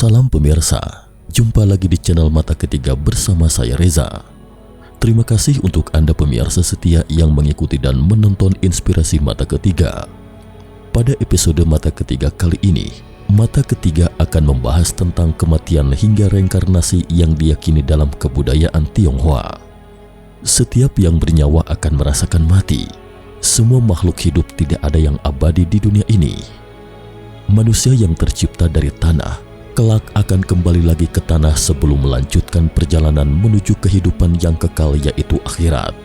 Salam pemirsa, jumpa lagi di channel Mata Ketiga bersama saya Reza. Terima kasih untuk Anda pemirsa setia yang mengikuti dan menonton Inspirasi Mata Ketiga. Pada episode Mata Ketiga kali ini, Mata Ketiga akan membahas tentang kematian hingga reinkarnasi yang diyakini dalam kebudayaan Tionghoa. Setiap yang bernyawa akan merasakan mati. Semua makhluk hidup tidak ada yang abadi di dunia ini. Manusia yang tercipta dari tanah kelak akan kembali lagi ke tanah sebelum melanjutkan perjalanan menuju kehidupan yang kekal, yaitu akhirat.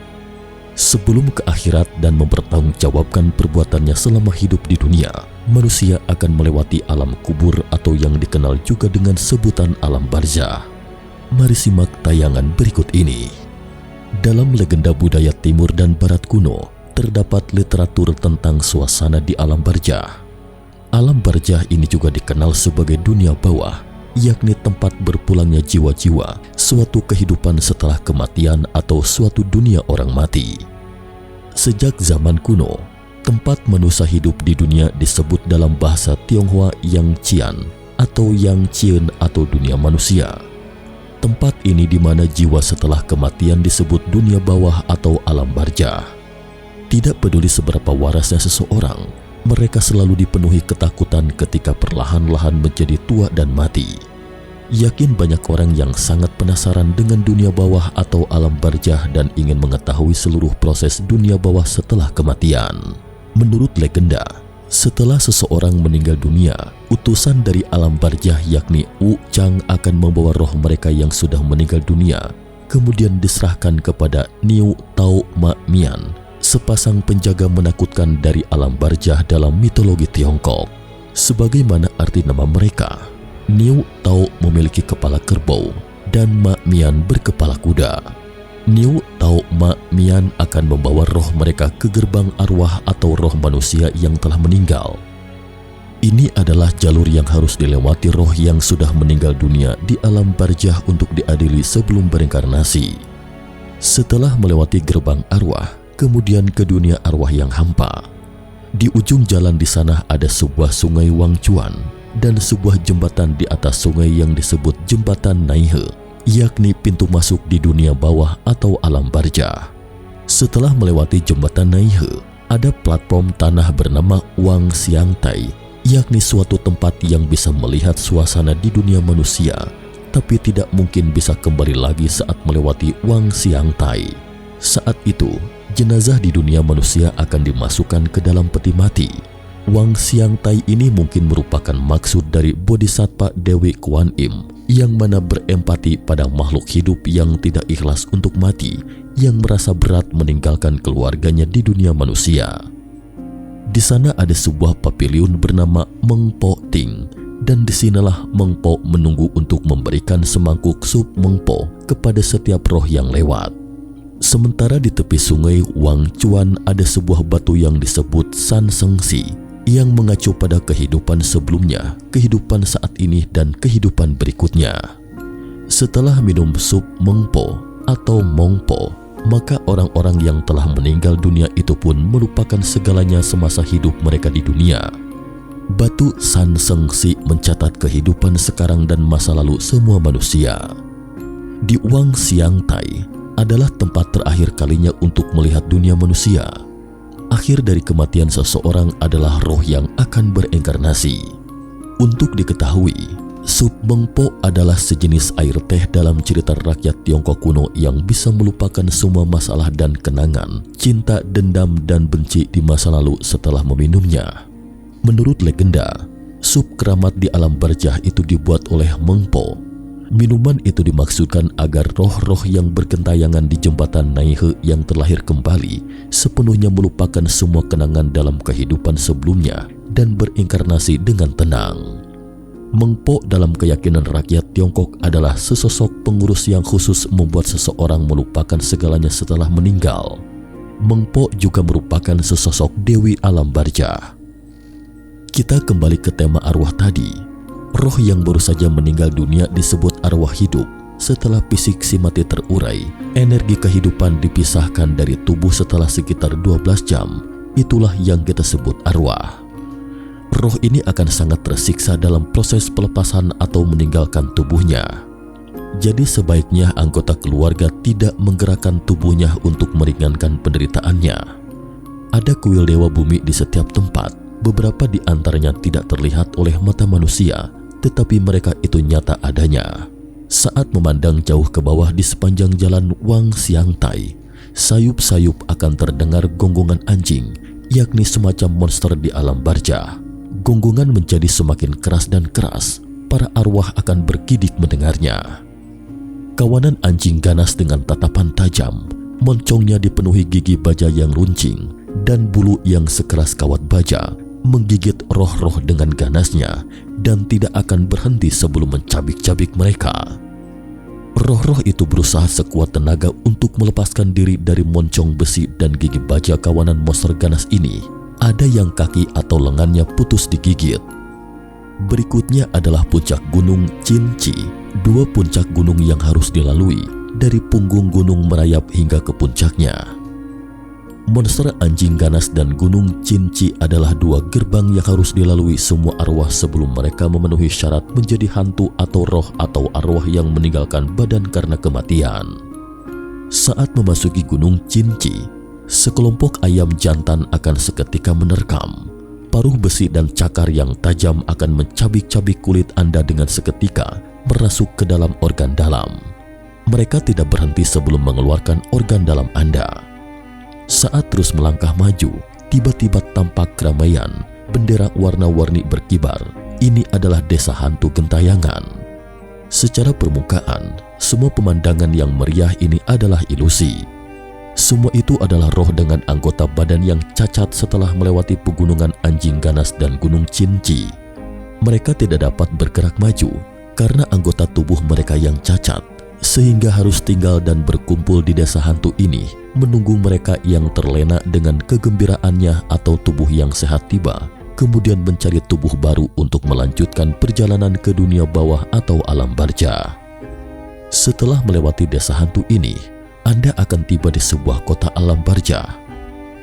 Sebelum ke akhirat dan mempertanggungjawabkan perbuatannya selama hidup di dunia, manusia akan melewati alam kubur atau yang dikenal juga dengan sebutan alam barzah. Mari simak tayangan berikut ini. Dalam legenda budaya timur dan barat kuno, terdapat literatur tentang suasana di alam barzah. Alam barzah ini juga dikenal sebagai dunia bawah, yakni tempat berpulangnya jiwa-jiwa, suatu kehidupan setelah kematian atau suatu dunia orang mati. Sejak zaman kuno, tempat manusia hidup di dunia disebut dalam bahasa Tionghoa Yang Cian atau Yang Cien atau dunia manusia. Tempat ini di mana jiwa setelah kematian disebut dunia bawah atau alam barzah. Tidak peduli seberapa warasnya seseorang, mereka selalu dipenuhi ketakutan ketika perlahan-lahan menjadi tua dan mati. Yakin banyak orang yang sangat penasaran dengan dunia bawah atau alam barzah dan ingin mengetahui seluruh proses dunia bawah setelah kematian. Menurut legenda, setelah seseorang meninggal dunia, utusan dari alam barzah yakni Wu Chang akan membawa roh mereka yang sudah meninggal dunia, kemudian diserahkan kepada Niu Tao Ma Mian, sepasang penjaga menakutkan dari alam barzah dalam mitologi Tiongkok. Sebagaimana arti nama mereka, Niu Tao memiliki kepala kerbau dan Ma Mian berkepala kuda. Niu Tao Ma Mian akan membawa roh mereka ke gerbang arwah atau roh manusia yang telah meninggal. Ini adalah jalur yang harus dilewati roh yang sudah meninggal dunia di alam barzah untuk diadili sebelum bereinkarnasi. Setelah melewati gerbang arwah, kemudian ke dunia arwah yang hampa. Di ujung jalan di sana ada sebuah sungai Wang Chuan dan sebuah jembatan di atas sungai yang disebut jembatan Naihe, yakni pintu masuk di dunia bawah atau alam barzah. Setelah melewati jembatan Naihe, ada platform tanah bernama Wang Xiang Tai, yakni suatu tempat yang bisa melihat suasana di dunia manusia, tapi tidak mungkin bisa kembali lagi saat melewati Wang Xiang Tai. Saat itu, jenazah di dunia manusia akan dimasukkan ke dalam peti mati. Wang Xiang Tai ini mungkin merupakan maksud dari Bodhisattva Dewi Kuan Im, yang mana berempati pada makhluk hidup yang tidak ikhlas untuk mati, yang merasa berat meninggalkan keluarganya di dunia manusia. Di sana ada sebuah pavilion bernama Meng Po Ting, dan disinilah Meng Po menunggu untuk memberikan semangkuk sup Meng Po kepada setiap roh yang lewat. Sementara di tepi sungai Wang Chuan ada sebuah batu yang disebut San Seng Si, yang mengacu pada kehidupan sebelumnya, kehidupan saat ini, dan kehidupan berikutnya. Setelah minum sup Meng Po atau Mong Po, maka orang-orang yang telah meninggal dunia itu pun melupakan segalanya semasa hidup mereka di dunia. Batu San Seng Si mencatat kehidupan sekarang dan masa lalu semua manusia. Di Wang Xiang Tai adalah tempat terakhir kalinya untuk melihat dunia manusia. Akhir dari kematian seseorang adalah roh yang akan bereinkarnasi. Untuk diketahui, sup Meng Po adalah sejenis air teh dalam cerita rakyat Tiongkok kuno yang bisa melupakan semua masalah dan kenangan, cinta, dendam, dan benci di masa lalu setelah meminumnya. Menurut legenda, sup keramat di alam barzah itu dibuat oleh Meng Po. Minuman itu dimaksudkan agar roh-roh yang bergentayangan di jembatan Naihe yang terlahir kembali sepenuhnya melupakan semua kenangan dalam kehidupan sebelumnya dan berinkarnasi dengan tenang. Meng Po dalam keyakinan rakyat Tiongkok adalah sesosok pengurus yang khusus membuat seseorang melupakan segalanya setelah meninggal. Meng Po juga merupakan sesosok dewi alam barzah. Kita kembali ke tema arwah tadi. Roh yang baru saja meninggal dunia disebut arwah hidup. Setelah fisik si mati terurai, energi kehidupan dipisahkan dari tubuh setelah sekitar 12 jam. Itulah yang kita sebut arwah. roh ini akan sangat tersiksa dalam proses pelepasan atau meninggalkan tubuhnya. Jadi sebaiknya anggota keluarga tidak menggerakkan tubuhnya untuk meringankan penderitaannya. Ada kuil dewa bumi di setiap tempat. Beberapa di antaranya tidak terlihat oleh mata manusia, tetapi mereka itu nyata adanya. Saat memandang jauh ke bawah di sepanjang jalan Wang Xiangtai, sayup-sayup akan terdengar gonggongan anjing, yakni semacam monster di alam barja. Gonggongan menjadi semakin keras dan keras. Para arwah akan bergidik mendengarnya. Kawanan anjing ganas dengan tatapan tajam. Moncongnya dipenuhi gigi baja yang runcing dan bulu yang sekeras kawat baja, menggigit roh-roh dengan ganasnya dan tidak akan berhenti sebelum mencabik-cabik mereka. Roh-roh itu berusaha sekuat tenaga untuk melepaskan diri dari moncong besi dan gigi baja kawanan monster ganas ini. Ada yang kaki atau lengannya putus digigit. Berikutnya adalah puncak gunung Qinji, dua puncak gunung yang harus dilalui dari punggung gunung merayap hingga ke puncaknya. Monster anjing ganas dan gunung Qinji adalah dua gerbang yang harus dilalui semua arwah sebelum mereka memenuhi syarat menjadi hantu atau roh atau arwah yang meninggalkan badan karena kematian. Saat memasuki gunung Qinji, sekelompok ayam jantan akan seketika menerkam. Paruh besi dan cakar yang tajam akan mencabik-cabik kulit Anda dengan seketika, merasuk ke dalam organ dalam. Mereka tidak berhenti sebelum mengeluarkan organ dalam Anda. Saat terus melangkah maju, tiba-tiba tampak keramaian, bendera warna-warni berkibar. Ini adalah desa hantu gentayangan. Secara permukaan, semua pemandangan yang meriah ini adalah ilusi. Semua itu adalah roh dengan anggota badan yang cacat setelah melewati pegunungan anjing ganas dan gunung Qinji. Mereka tidak dapat bergerak maju karena anggota tubuh mereka yang cacat, sehingga harus tinggal dan berkumpul di desa hantu ini menunggu mereka yang terlena dengan kegembiraannya atau tubuh yang sehat tiba, kemudian mencari tubuh baru untuk melanjutkan perjalanan ke dunia bawah atau alam barja. Setelah melewati desa hantu ini, Anda akan tiba di sebuah kota alam barja.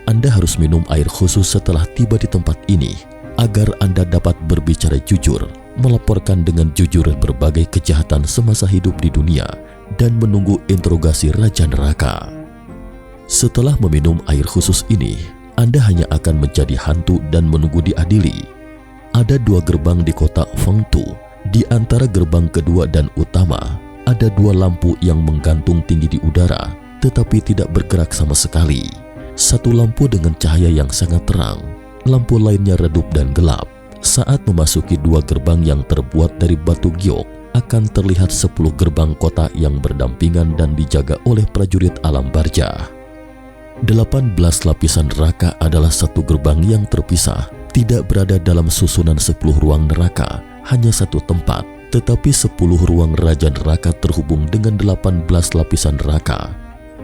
Anda harus minum air khusus setelah tiba di tempat ini agar Anda dapat berbicara jujur, melaporkan dengan jujur berbagai kejahatan semasa hidup di dunia, dan menunggu interogasi Raja Neraka. Setelah meminum air khusus ini, Anda hanya akan menjadi hantu dan menunggu diadili. Ada dua gerbang di kota Fengtu. Di antara gerbang kedua dan utama, ada dua lampu yang menggantung tinggi di udara, tetapi tidak bergerak sama sekali. Satu lampu dengan cahaya yang sangat terang, lampu lainnya redup dan gelap. Saat memasuki dua gerbang yang terbuat dari batu giok, akan terlihat 10 gerbang kota yang berdampingan dan dijaga oleh prajurit alam barja. 18 lapisan neraka adalah satu gerbang yang terpisah, tidak berada dalam susunan 10 ruang neraka, hanya satu tempat. Tetapi 10 ruang Raja Neraka terhubung dengan 18 lapisan neraka.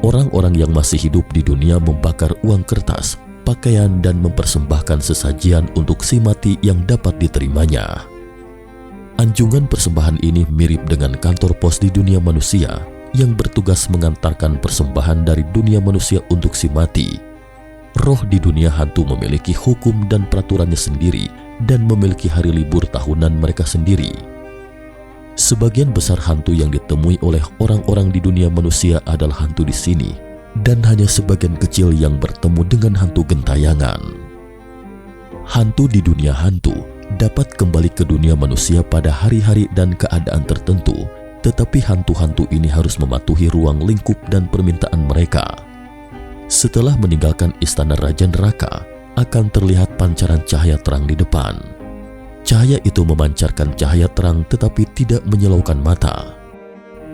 Orang-orang yang masih hidup di dunia membakar uang kertas, pakaian dan mempersembahkan sesajian untuk si mati yang dapat diterimanya. Anjungan persembahan ini mirip dengan kantor pos di dunia manusia yang bertugas mengantarkan persembahan dari dunia manusia untuk si mati. Roh di dunia hantu memiliki hukum dan peraturannya sendiri dan memiliki hari libur tahunan mereka sendiri. Sebagian besar hantu yang ditemui oleh orang-orang di dunia manusia adalah hantu di sini, dan hanya sebagian kecil yang bertemu dengan hantu gentayangan. Hantu di dunia hantu dapat kembali ke dunia manusia pada hari-hari dan keadaan tertentu, tetapi hantu-hantu ini harus mematuhi ruang lingkup dan permintaan mereka. Setelah meninggalkan istana Raja Neraka, akan terlihat pancaran cahaya terang di depan. Cahaya itu memancarkan cahaya terang tetapi tidak menyilaukan mata.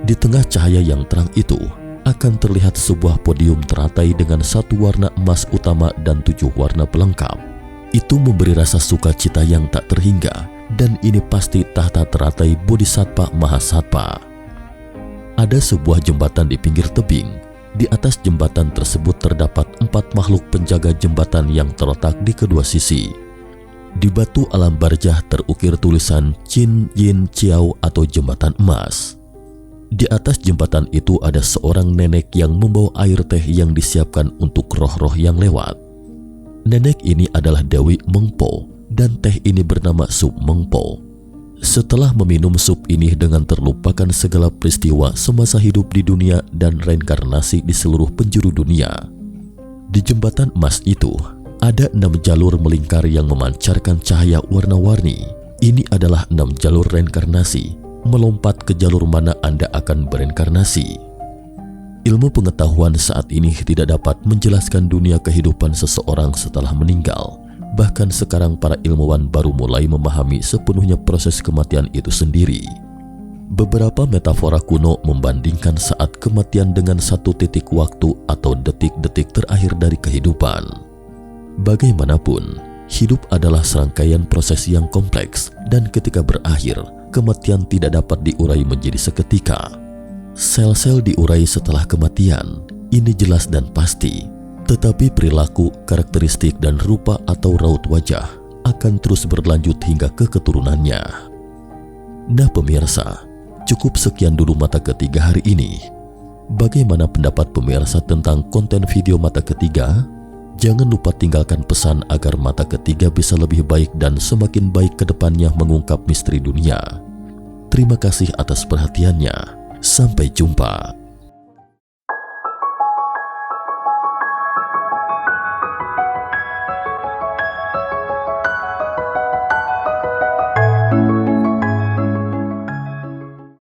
Di tengah cahaya yang terang itu akan terlihat sebuah podium teratai dengan 1 warna emas utama dan 7 warna pelengkap. Itu memberi rasa sukacita yang tak terhingga, dan ini pasti tahta teratai Bodhisattva Mahasattva. Ada sebuah jembatan di pinggir tebing. Di atas jembatan tersebut terdapat 4 makhluk penjaga jembatan yang terletak di kedua sisi. Di batu alam barjah terukir tulisan Qin Yin Chiao atau jembatan emas. Di atas jembatan itu ada seorang nenek yang membawa air teh yang disiapkan untuk roh-roh yang lewat. Nenek ini adalah Dewi Mengpo, dan teh ini bernama sup mengpo. Setelah meminum sup ini dengan terlupakan segala peristiwa semasa hidup di dunia dan reinkarnasi di seluruh penjuru dunia, di jembatan emas itu ada 6 jalur melingkar yang memancarkan cahaya warna-warni. Ini adalah 6 jalur reinkarnasi. Melompat ke jalur mana Anda akan bereinkarnasi. Ilmu pengetahuan saat ini tidak dapat menjelaskan dunia kehidupan seseorang setelah meninggal. Bahkan sekarang para ilmuwan baru mulai memahami sepenuhnya proses kematian itu sendiri. Beberapa metafora kuno membandingkan saat kematian dengan satu titik waktu atau detik-detik terakhir dari kehidupan. Bagaimanapun, hidup adalah serangkaian proses yang kompleks, dan ketika berakhir, kematian tidak dapat diurai menjadi seketika. Sel-sel diurai setelah kematian, ini jelas dan pasti. Tetapi perilaku, karakteristik, dan rupa atau raut wajah akan terus berlanjut hingga ke keturunannya. Nah pemirsa, cukup sekian dulu mata ketiga hari ini. Bagaimana pendapat pemirsa tentang konten video mata ketiga? Jangan lupa tinggalkan pesan agar mata ketiga bisa lebih baik dan semakin baik ke depannya mengungkap misteri dunia. Terima kasih atas perhatiannya. Sampai jumpa.